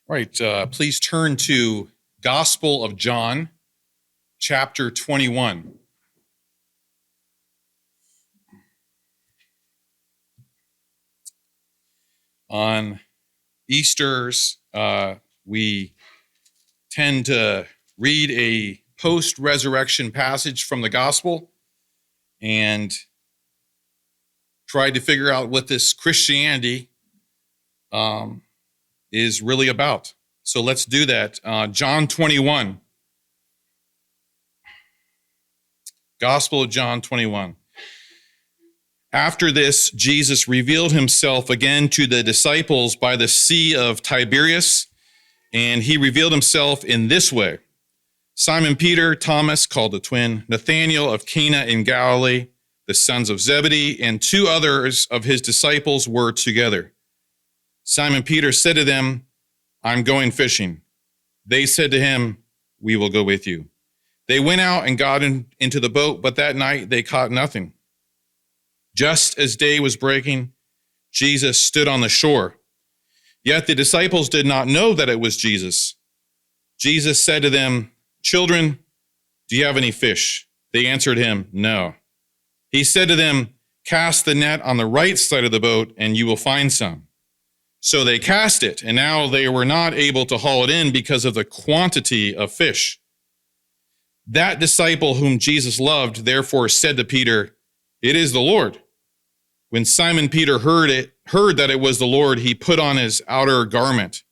Right, please turn to Gospel of John, chapter 21. On Easters, we tend to read a post-resurrection passage from the Gospel and try to figure out what this Christianity is really about. So let's do that. John 21. Gospel of John 21. After this, Jesus revealed himself again to the disciples by the Sea of Tiberias, and he revealed himself in this way. Simon Peter, Thomas, called the twin, Nathanael of Cana in Galilee, the sons of Zebedee, and two others of his disciples were together. Simon Peter said to them, "I'm going fishing." They said to him, "We will go with you." They went out and got into the boat, but that night they caught nothing. Just as day was breaking, Jesus stood on the shore. Yet the disciples did not know that it was Jesus. Jesus said to them, "Children, do you have any fish?" They answered him, "No." He said to them, "Cast the net on the right side of the boat, and you will find some." So they cast it, and now they were not able to haul it in because of the quantity of fish. That disciple whom Jesus loved therefore said to Peter, "It is the Lord." When Simon Peter heard that it was the Lord, he put on his outer garment,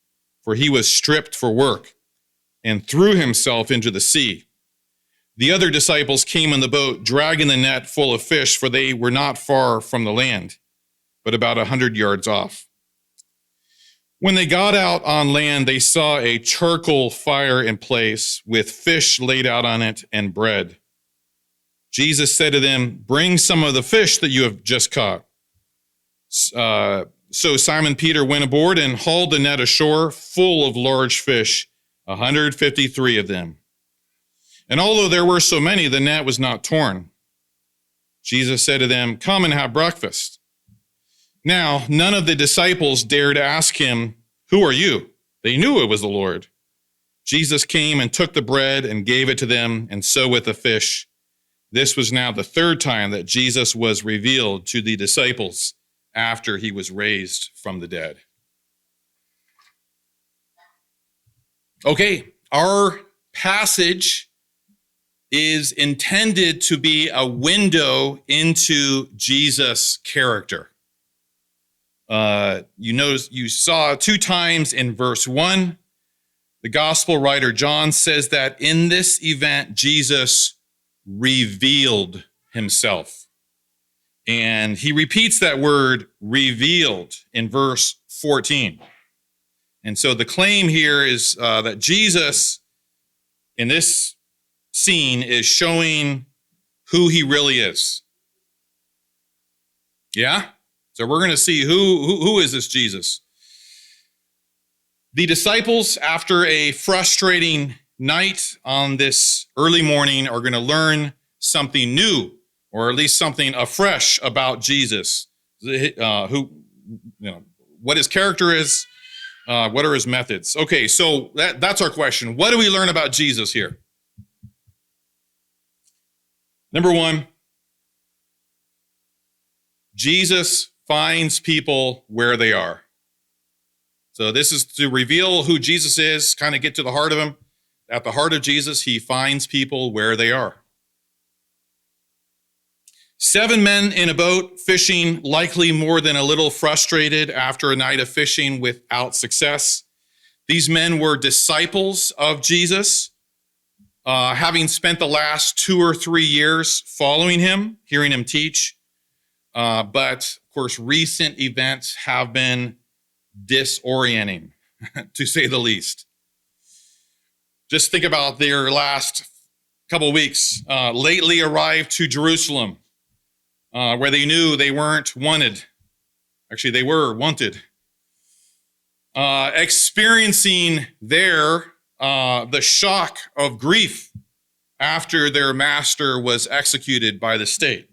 for he was stripped for work, and threw himself into the sea. The other disciples came in the boat, dragging the net full of fish, for they were not far from the land, but about 100 yards off. When they got out on land, they saw a charcoal fire in place, with fish laid out on it and bread. Jesus said to them, "Bring some of the fish that you have just caught." So Simon Peter went aboard and hauled the net ashore full of large fish, 153 of them. And although there were so many, the net was not torn. Jesus said to them, "Come and have breakfast." Now, none of the disciples dared ask him, "Who are you?" They knew it was the Lord. Jesus came and took the bread and gave it to them, and so with the fish. This was now the third time that Jesus was revealed to the disciples after he was raised from the dead. Okay, our passage is intended to be a window into Jesus' character. You notice you saw two times in verse 1, the gospel writer John says that in this event, Jesus revealed himself. And he repeats that word revealed in verse 14. And so the claim here is that Jesus in this scene is showing who he really is. Yeah? So we're going to see who is this Jesus. The disciples, after a frustrating night on this early morning, are going to learn something new, or at least something afresh about Jesus. What his character is, what are his methods? Okay, so that's our question. What do we learn about Jesus here? Number one, Jesus finds people where they are. So this is to reveal who Jesus is, kind of get to the heart of him. At the heart of Jesus, he finds people where they are. 7 men in a boat fishing, likely more than a little frustrated after a night of fishing without success. These men were disciples of Jesus, having spent the last 2 or 3 years following him, hearing him teach. But of course, recent events have been disorienting, to say the least. Just think about their last couple of weeks. Lately arrived to Jerusalem, where they knew they weren't wanted. Actually, they were wanted. Experiencing there the shock of grief after their master was executed by the state.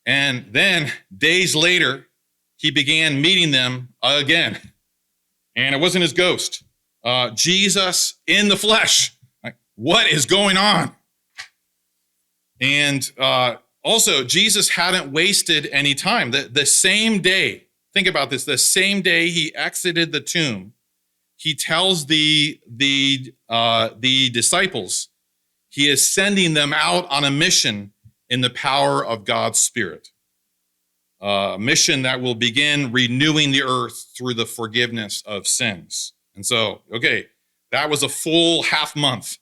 And then, days later, he began meeting them again And it wasn't his ghost. Jesus in the flesh. Like, what is going on? And also, Jesus hadn't wasted any time. The same day, think about this, the same day he exited the tomb, he tells the disciples, he is sending them out on a mission in the power of God's Spirit. A mission that will begin renewing the earth through the forgiveness of sins. And so, okay, that was a full half month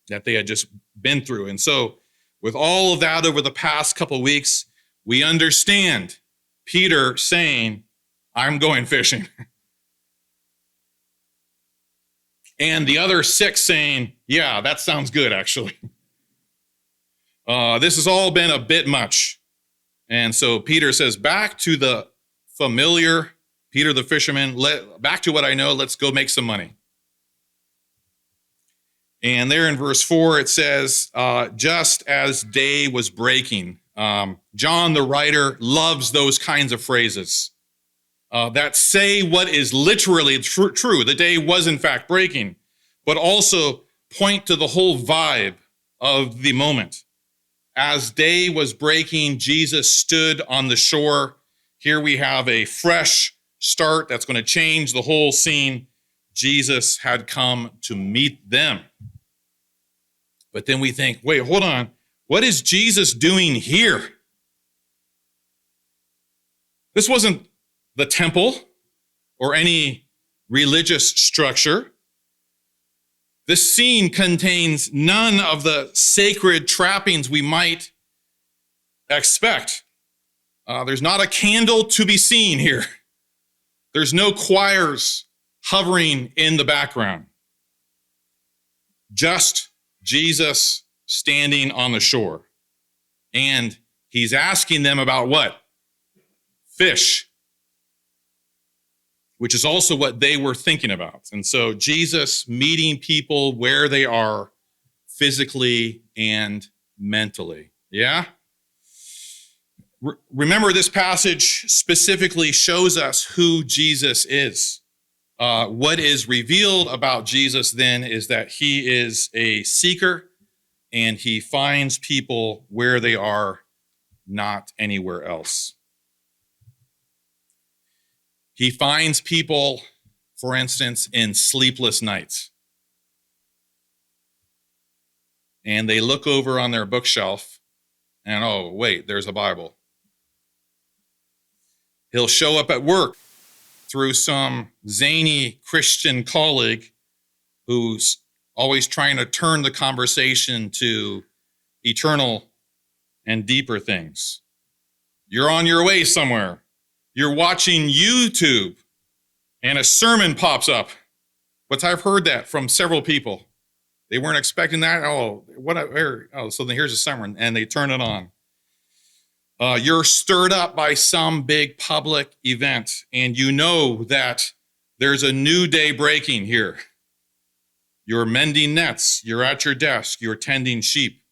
that they had just been through. And so with all of that over the past couple of weeks, we understand Peter saying, I'm going fishing. And the other 6 saying, yeah, that sounds good, actually. This has all been a bit much. And so Peter says, back to the familiar, Peter the fisherman, back to what I know, let's go make some money. And there in verse 4, it says, just as day was breaking. John, the writer, loves those kinds of phrases that say what is literally true. The day was in fact breaking, but also point to the whole vibe of the moment. As day was breaking, Jesus stood on the shore. Here we have a fresh start that's going to change the whole scene. Jesus had come to meet them. But then we think, wait, hold on. What is Jesus doing here? This wasn't the temple or any religious structure. This scene contains none of the sacred trappings we might expect. There's not a candle to be seen here. There's no choirs hovering in the background. Just Jesus standing on the shore. And he's asking them about what? Fish. Which is also what they were thinking about. And so Jesus meeting people where they are physically and mentally. Yeah? Remember, this passage specifically shows us who Jesus is. What is revealed about Jesus then is that he is a seeker and he finds people where they are, not anywhere else. He finds people, for instance, in sleepless nights. And they look over on their bookshelf and, oh, wait, there's a Bible. He'll show up at work through some zany Christian colleague who's always trying to turn the conversation to eternal and deeper things. You're on your way somewhere. You're watching YouTube and a sermon pops up. But I've heard that from several people. They weren't expecting that. So then here's a sermon, and they turn it on. You're stirred up by some big public event, and you know that there's a new day breaking here. You're mending nets. You're at your desk. You're tending sheep.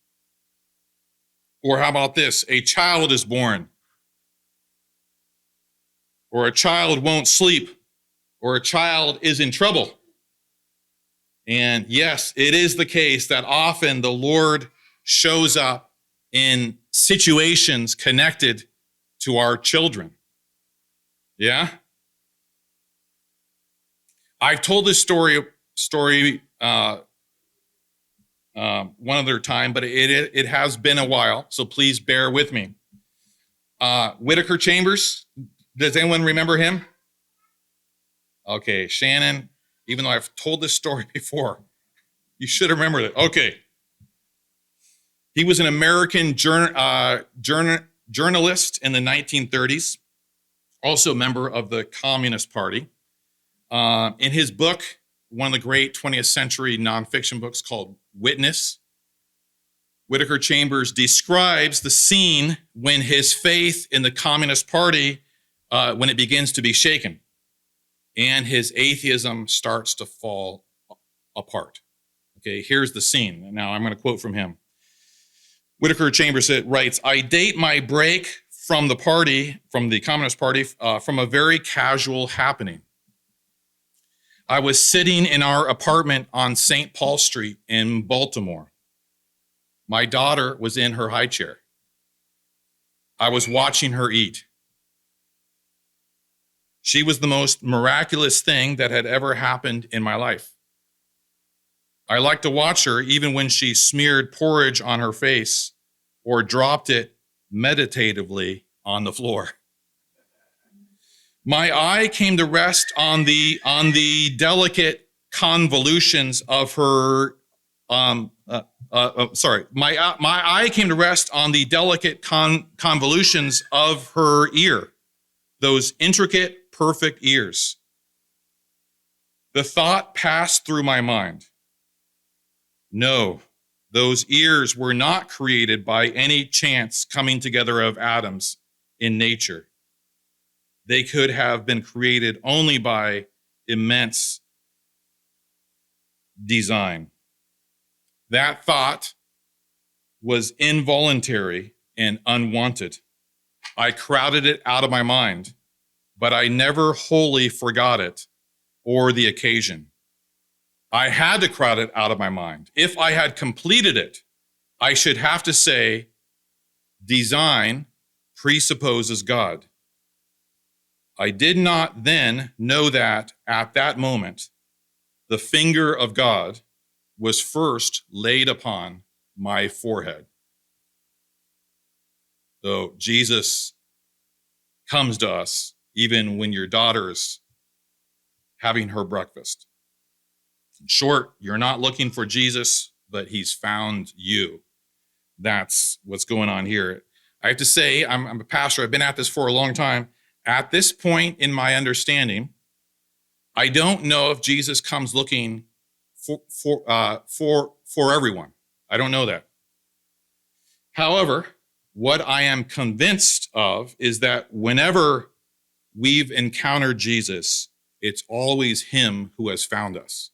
Or how about this? A child is born. Or a child won't sleep, or a child is in trouble. And yes, it is the case that often the Lord shows up in situations connected to our children. Yeah? I've told this story one other time, but it has been a while, so please bear with me. Whitaker Chambers, does anyone remember him? Okay, Shannon, even though I've told this story before, you should have remembered it. Okay. He was an American journalist in the 1930s, also a member of the Communist Party. In his book, one of the great 20th century nonfiction books called Witness, Whitaker Chambers describes the scene when his faith in the Communist Party when it begins to be shaken and his atheism starts to fall apart. Okay, here's the scene. Now I'm going to quote from him. Whitaker Chambers writes, I date my break from the party, from the Communist Party, from a very casual happening. I was sitting in our apartment on St. Paul Street in Baltimore. My daughter was in her high chair. I was watching her eat. She was the most miraculous thing that had ever happened in my life. I liked to watch her even when she smeared porridge on her face or dropped it meditatively on the floor. My eye came to rest on the delicate convolutions of her. My eye came to rest on the delicate convolutions of her ear, those intricate, perfect ears. The thought passed through my mind. No, those ears were not created by any chance coming together of atoms in nature. They could have been created only by immense design. That thought was involuntary and unwanted. I crowded it out of my mind, but I never wholly forgot it or the occasion. I had to crowd it out of my mind. If I had completed it, I should have to say, design presupposes God. I did not then know that at that moment, the finger of God was first laid upon my forehead. So Jesus comes to us even when your daughter's having her breakfast. In short, you're not looking for Jesus, but he's found you. That's what's going on here. I have to say, I'm a pastor. I've been at this for a long time. At this point in my understanding, I don't know if Jesus comes looking for everyone. I don't know that. However, what I am convinced of is that whenever we've encountered Jesus, it's always him who has found us.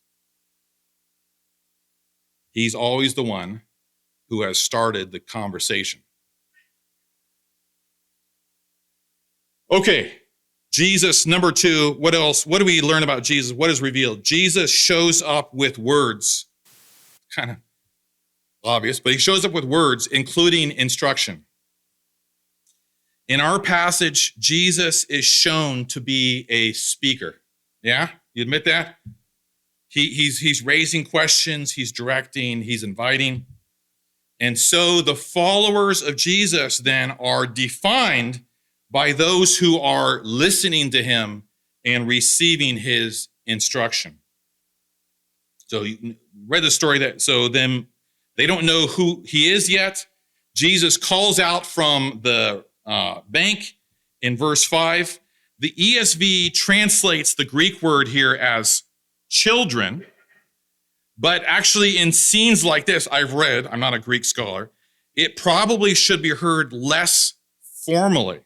He's always the one who has started the conversation. Okay, Jesus, number 2, what else? What do we learn about Jesus? What is revealed? Jesus shows up with words. Kind of obvious, but he shows up with words, including instruction. In our passage, Jesus is shown to be a speaker. Yeah, you admit that? He's raising questions, he's directing, he's inviting. And so the followers of Jesus then are defined by those who are listening to him and receiving his instruction. So you read the story then they don't know who he is yet. Jesus calls out from the bank in verse 5. The ESV translates the Greek word here as children, but actually in scenes like this, I've read, I'm not a Greek scholar, it probably should be heard less formally.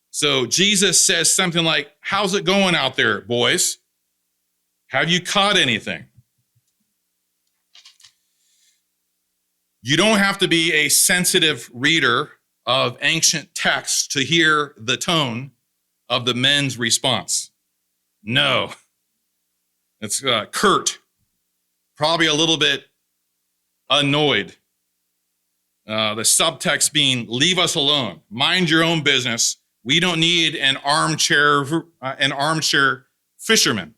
So Jesus says something like, how's it going out there, boys? Have you caught anything? You don't have to be a sensitive reader of ancient texts to hear the tone of the men's response. No. It's curt, probably a little bit annoyed. The subtext being, leave us alone, mind your own business. We don't need an armchair fisherman.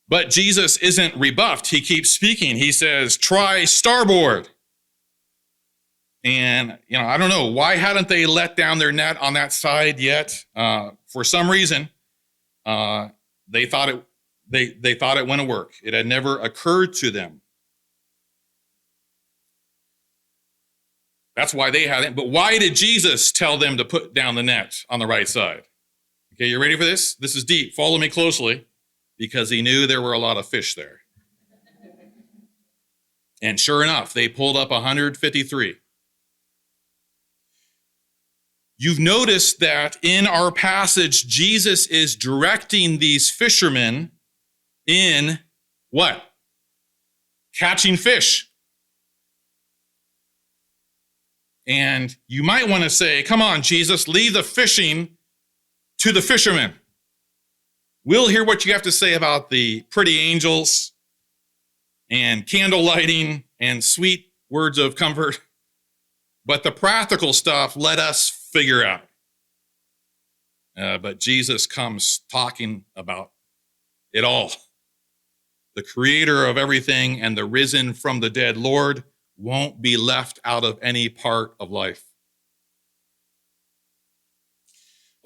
But Jesus isn't rebuffed. He keeps speaking. He says, try starboard. And, I don't know, why hadn't they let down their net on that side yet? For some reason, they thought it wouldn't work. It had never occurred to them. That's why they hadn't. But why did Jesus tell them to put down the net on the right side? Okay, you ready for this? This is deep. Follow me closely, because he knew there were a lot of fish there. And sure enough, they pulled up 153. You've noticed that in our passage, Jesus is directing these fishermen in what? Catching fish. And you might want to say, come on, Jesus, leave the fishing to the fishermen. We'll hear what you have to say about the pretty angels and candle lighting and sweet words of comfort. But the practical stuff, let us figure out. But Jesus comes talking about it all. The creator of everything and the risen from the dead Lord won't be left out of any part of life.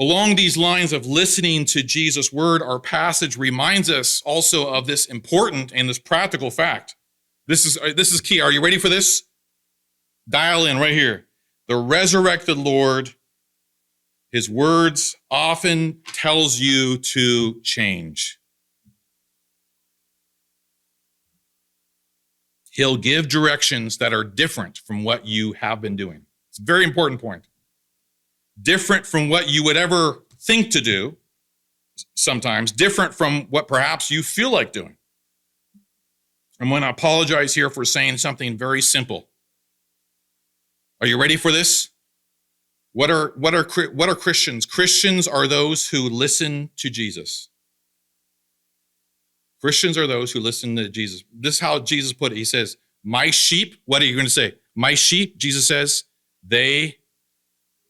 Along these lines of listening to Jesus' word, our passage reminds us also of this important and this practical fact. This is key. Are you ready for this? Dial in right here. The resurrected Lord, his words often tells you to change. He'll give directions that are different from what you have been doing. It's a very important point. Different from what you would ever think to do, sometimes. Different from what perhaps you feel like doing. I'm going to apologize here for saying something very simple. Are you ready for this? What are Christians? Christians are those who listen to Jesus. Christians are those who listen to Jesus. This is how Jesus put it. He says, my sheep, what are you going to say? My sheep, Jesus says, they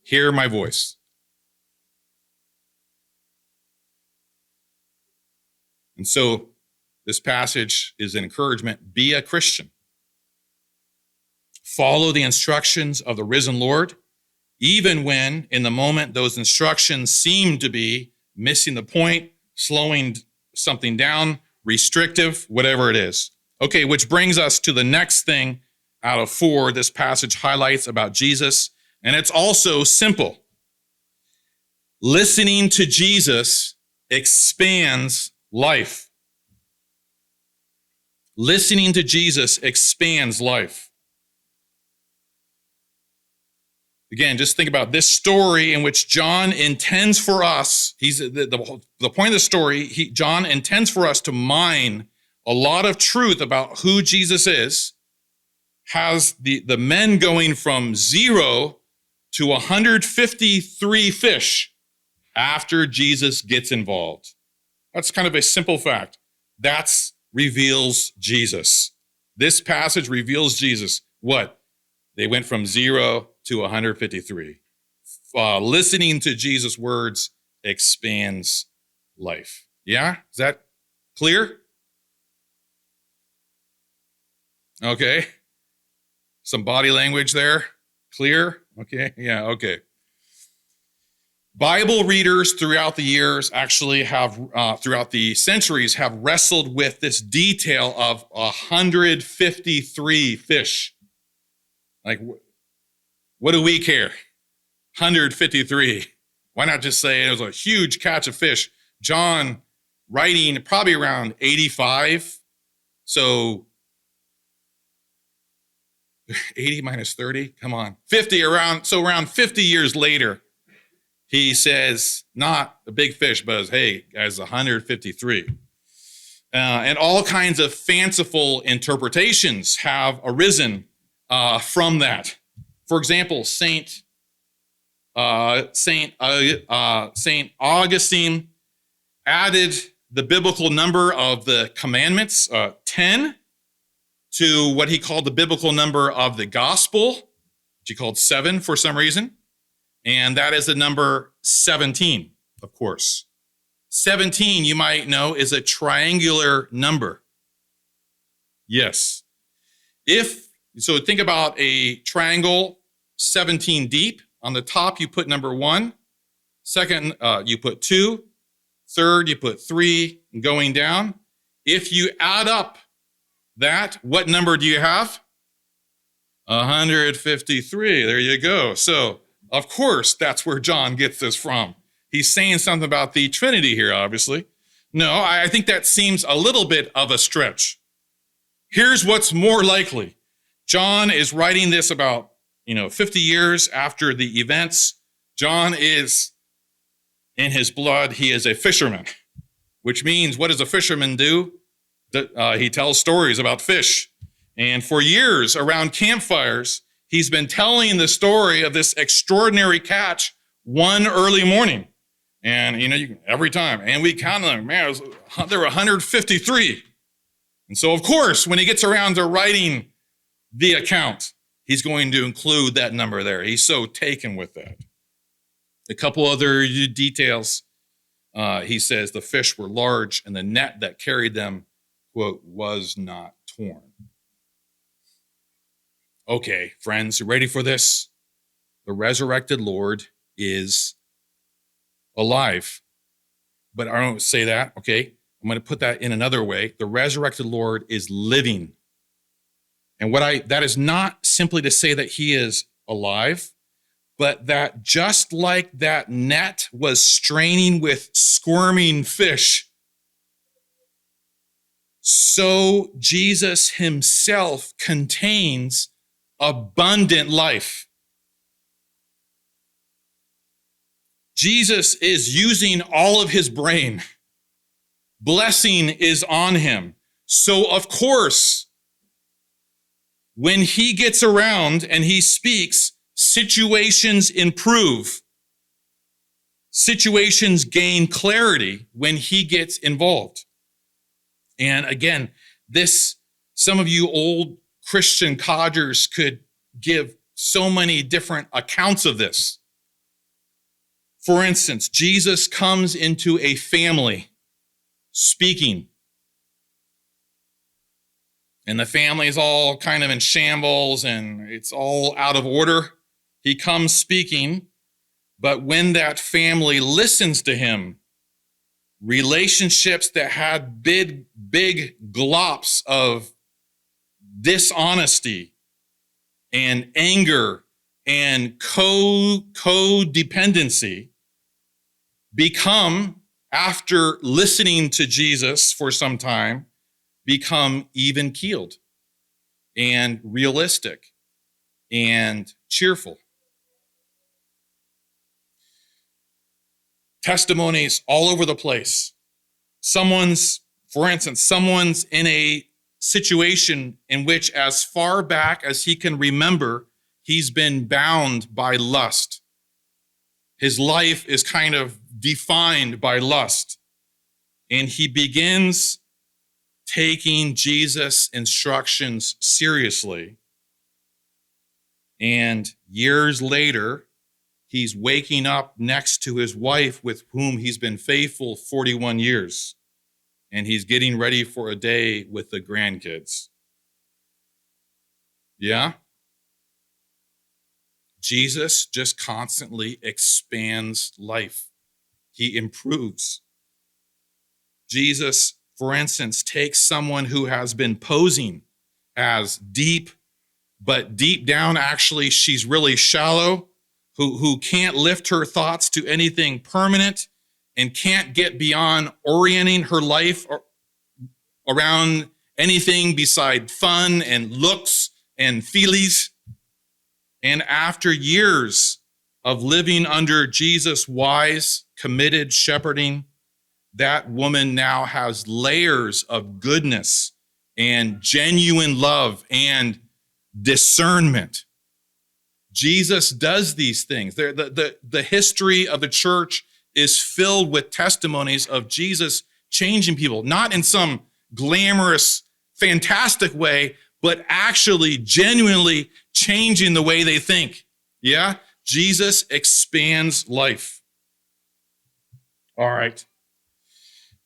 hear my voice. And so this passage is an encouragement. Be a Christian. Follow the instructions of the risen Lord, even when in the moment those instructions seem to be missing the point, slowing something down, restrictive, whatever it is. Okay, which brings us to the next thing out of 4 this passage highlights about Jesus, and it's also simple. Listening to Jesus expands life. Listening to Jesus expands life. Again, just think about this story in which John intends for us, the point of the story, John intends for us to mine a lot of truth about who Jesus is, has the men going from 0 to 153 fish after Jesus gets involved. That's kind of a simple fact. That reveals Jesus. This passage reveals Jesus. What? They went from 0 to 153. Listening to Jesus' words expands life. Yeah? Is that clear? Okay. Some body language there. Clear? Okay. Yeah, okay. Bible readers throughout the years actually have, throughout the centuries, have wrestled with this detail of 153 fish. Like, what do we care? 153. Why not just say it was a huge catch of fish? John writing probably around 85. So 80 minus 30, come on. 50 around 50 years later, he says, not a big fish, but hey, guys, 153. And all kinds of fanciful interpretations have arisen from that. For example, Saint Augustine added the biblical number of the commandments, 10, to what he called the biblical number of the gospel, which he called 7 for some reason. And that is the number 17, of course. 17, you might know, is a triangular number. Yes. So think about a triangle, 17 deep. On the top, you put number 1. Second, you put 2. Third, you put 3, going down. If you add up that, what number do you have? 153. There you go. So, of course, that's where John gets this from. He's saying something about the Trinity here, obviously. No, I think that seems a little bit of a stretch. Here's what's more likely. John is writing this about, 50 years after the events. John is, in his blood, he is a fisherman, which means what does a fisherman do? He tells stories about fish. And for years around campfires, he's been telling the story of this extraordinary catch one early morning. And, every time. And we counted them. Man, there were 153. And so, of course, when he gets around to writing the account, he's going to include that number there. He's so taken with that. A couple other details. He says the fish were large and the net that carried them, quote, was not torn. Okay, friends, you ready for this? The resurrected Lord is alive. But I don't say that, okay? I'm going to put that in another way. The resurrected Lord is living. And that is not simply to say that he is alive, but that just like that net was straining with squirming fish, so Jesus himself contains abundant life. Jesus is using all of his brain. Blessing is on him. So, of course, when he gets around and he speaks, situations improve. Situations gain clarity when he gets involved. And again, some of you old Christian codgers could give so many different accounts of this. For instance, Jesus comes into a family speaking. And the family is all kind of in shambles and it's all out of order. He comes speaking, but when that family listens to him, relationships that had big glops of dishonesty and anger and codependency become, after listening to Jesus for some time, become even keeled and realistic and cheerful. Testimonies all over the place. For instance, someone's in a situation in which, as far back as he can remember, he's been bound by lust. His life is kind of defined by lust. And he begins taking Jesus' instructions seriously. And years later, he's waking up next to his wife with whom he's been faithful 41 years. And he's getting ready for a day with the grandkids. Yeah? Jesus just constantly expands life. He improves. Jesus, for instance, takes someone who has been posing as deep, but deep down, actually, she's really shallow, who can't lift her thoughts to anything permanent and can't get beyond orienting her life around anything beside fun and looks and feelies. And after years of living under Jesus' wise, committed shepherding, that woman now has layers of goodness and genuine love and discernment. Jesus does these things. The history of the church is filled with testimonies of Jesus changing people, not in some glamorous, fantastic way, but actually genuinely changing the way they think. Yeah? Jesus expands life. All right.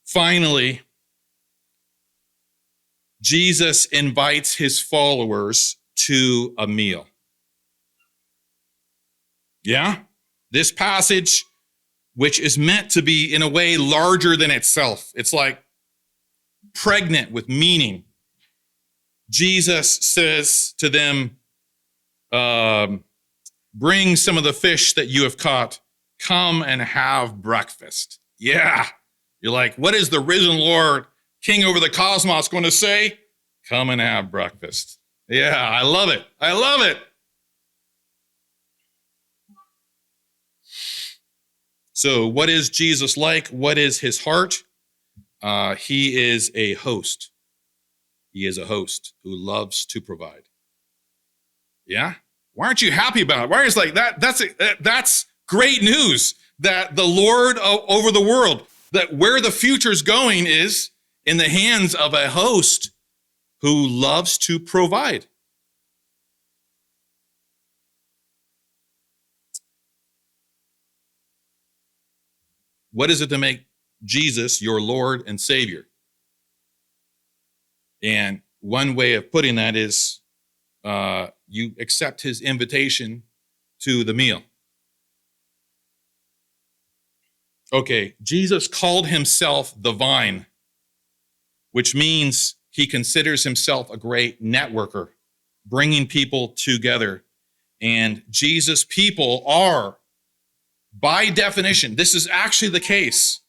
Finally, Jesus invites his followers to a meal. Yeah? This passage, which is meant to be, in a way, larger than itself. It's like pregnant with meaning. Jesus says to them, bring some of the fish that you have caught. Come and have breakfast. Yeah. You're like, what is the risen Lord, King over the cosmos, going to say? Come and have breakfast. Yeah, I love it. I love it. So what is Jesus like? What is his heart? He is a host. He is a host who loves to provide. Yeah? Why aren't you happy about it? Why is like that? That's great news that the Lord over the world, that where the future's going is in the hands of a host who loves to provide. What is it to make Jesus your Lord and Savior? And one way of putting that is you accept his invitation to the meal. Okay, Jesus called himself the vine, which means he considers himself a great networker, bringing people together. And Jesus' people are, by definition, this is actually the case,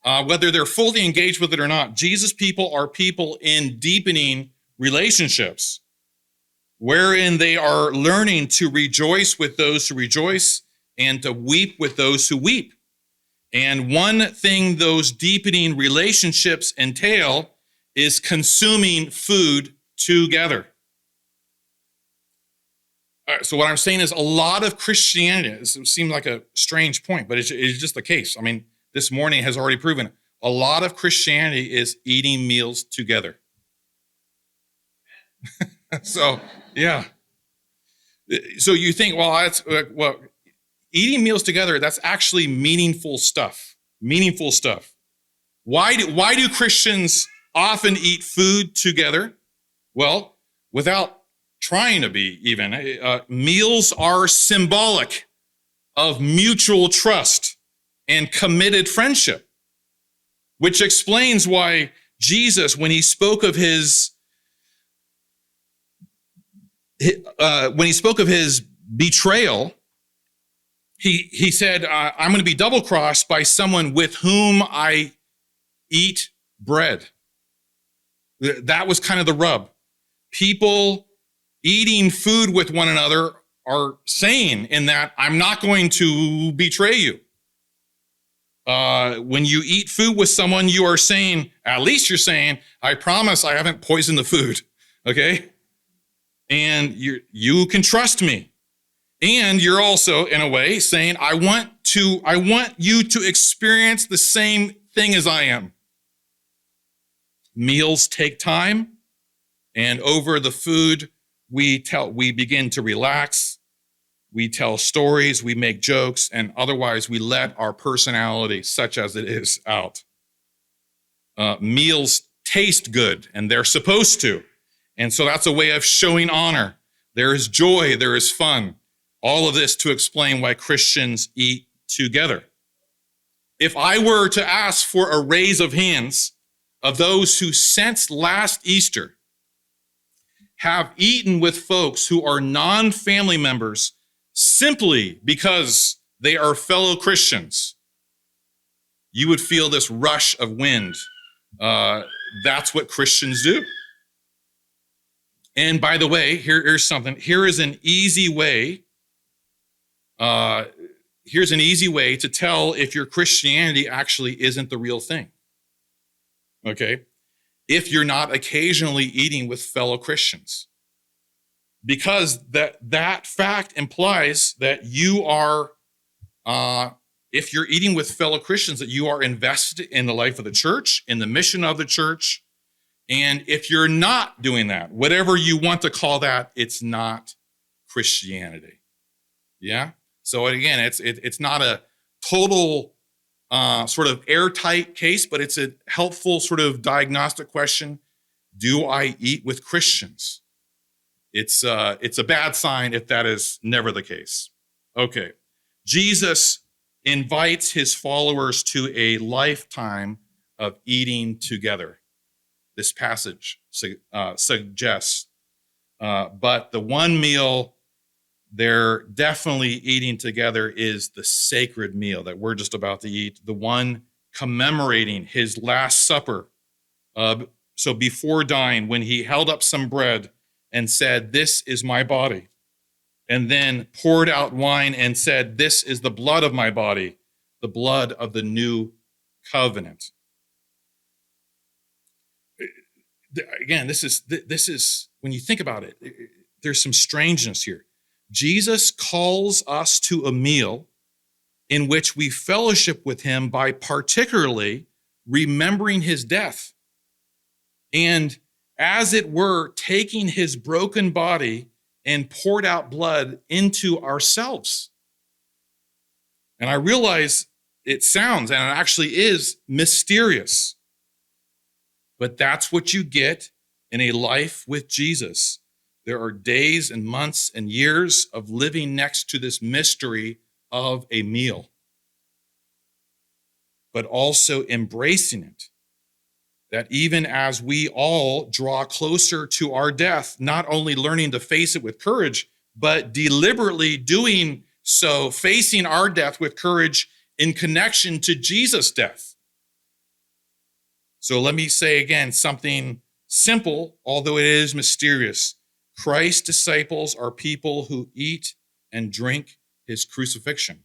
whether they're fully engaged with it or not, Jesus' people are people in deepening relationships, wherein they are learning to rejoice with those who rejoice and to weep with those who weep. And one thing those deepening relationships entail is consuming food together. All right, so what I'm saying is a lot of Christianity, it seems like a strange point, but it's just the case. I mean, this morning has already proven it. A lot of Christianity is eating meals together. So, yeah. So you think, well, eating meals together, that's actually meaningful stuff. Meaningful stuff. Why do Christians often eat food together? Well, without trying to be even, meals are symbolic of mutual trust and committed friendship, which explains why Jesus, when he spoke of his betrayal, he said, I'm going to be double-crossed by someone with whom I eat bread. That was kind of the rub. People eating food with one another are saying in that, I'm not going to betray you. When you eat food with someone, you are saying, at least you're saying, I promise I haven't poisoned the food, okay? And you can trust me. And you're also, in a way, saying, I want you to experience the same thing as I am. Meals take time, and over the food, we begin to relax, we tell stories, we make jokes, and otherwise we let our personality, such as it is, out. Meals taste good, and they're supposed to. And so that's a way of showing honor. There is joy, there is fun. All of this to explain why Christians eat together. If I were to ask for a raise of hands of those who since last Easter have eaten with folks who are non-family members simply because they are fellow Christians, you would feel this rush of wind. That's what Christians do. And by the way, here's something. Here's an easy way to tell if your Christianity actually isn't the real thing. Okay? If you're not occasionally eating with fellow Christians. Because that fact implies that you are, if you're eating with fellow Christians, that you are invested in the life of the church, in the mission of the church. And if you're not doing that, whatever you want to call that, it's not Christianity. Yeah? So again, it's not a total sort of airtight case, but it's a helpful sort of diagnostic question. Do I eat with Christians? It's a bad sign if that is never the case. Okay. Jesus invites his followers to a lifetime of eating together. This passage suggests. But the one meal they're definitely eating together is the sacred meal that we're just about to eat, the one commemorating his Last Supper. So before dying, when he held up some bread and said, "This is my body," and then poured out wine and said, "This is the blood of my body, the blood of the new covenant." Again, this is when you think about it, there's some strangeness here. Jesus calls us to a meal in which we fellowship with him by particularly remembering his death and, as it were, taking his broken body and poured out blood into ourselves. And I realize it sounds, and it actually is, mysterious. But that's what you get in a life with Jesus. There are days and months and years of living next to this mystery of a meal, but also embracing it. That even as we all draw closer to our death, not only learning to face it with courage, but deliberately doing so, facing our death with courage in connection to Jesus' death. So let me say again something simple, although it is mysterious. Christ's disciples are people who eat and drink his crucifixion,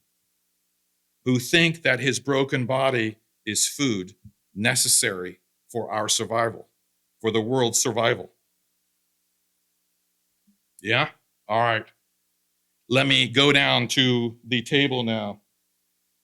who think that his broken body is food necessary for our survival, for the world's survival. Yeah? All right. Let me go down to the table now.